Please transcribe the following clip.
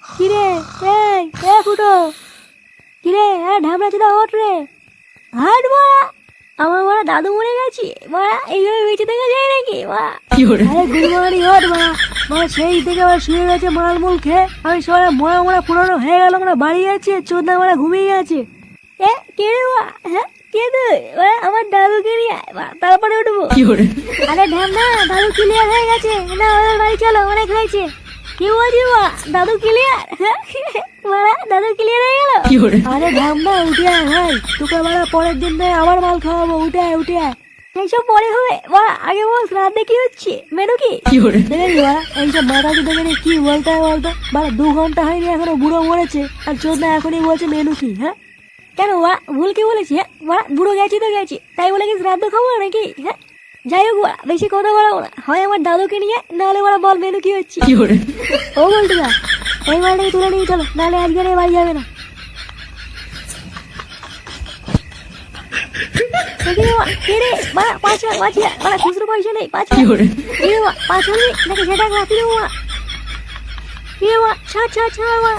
কিরে ফুটো, কিরে ঢামড়া চুদা ওঠ রে, হাট মারা। আমার মারা দাদু মরে গেছে মারা, এইভাবে বেঁচে থেকে যায় নাকি মা? আরে গুলমারি ওঠ মা, মা সেই থেকে আবার শুয়ে গেছে মালমূল খেয়ে। আমি সবাই মরা মরা পুরনো হয়ে গেল, আমরা বাড়ি আছে চোদ্দা মারা ঘুমিয়ে গেছে। কে রে মা? হ্যাঁ কে তুই? আমার দাদুকে নিয়ে তারপরে উঠবো। আরে ঢামনা দাদু ক্লিয়ার হয়ে গেছে না, ওদের বাড়ি চলো, অনেক হয়েছে। কি বলছিস মা? দাদু ক্লিয়ার? মারা দাদু ক্লিয়ার হয়ে গেল? আরে ঢামনা উঠে আয় ভাই, তোকে মারা পরের দিন থেকে আবার মাল খাওয়াবো, উঠে আয় উঠে আয়। এইসব পরে হবে মা, আগে বল রাতে কি হচ্ছে, মেনু কি? দেখেছি মা, এইসব মাথা দেখে কি বলতে হয় বলতো? মানে 2 ঘন্টা হয়নি এখনো বুড়ো মরেছে, আর চোদ্দা এখনই বলছে মেনু কি? হ্যাঁ কেন মা, ভুল কি বলেছি? হ্যাঁ মা, বুড়ো গেছি তো গেছি, তাই বলে কি শ্রাদ্ধ খাবো নাকি? হ্যাঁ যাই হোক মা, বেশি কথা বলাবো না, হয় আমার দাদুকে নিয়ে, নাহলে ওরা বল মেনু কি হচ্ছে। ও বলতে না, এই মালটাকে তুলে নিয়ে চলো, নাহলে আজকে আর বাড়ি যাবে না। খুচরো পয়সা নেই, 5 নাকি সেটা রাখি দেবো মা। ছাড় মা।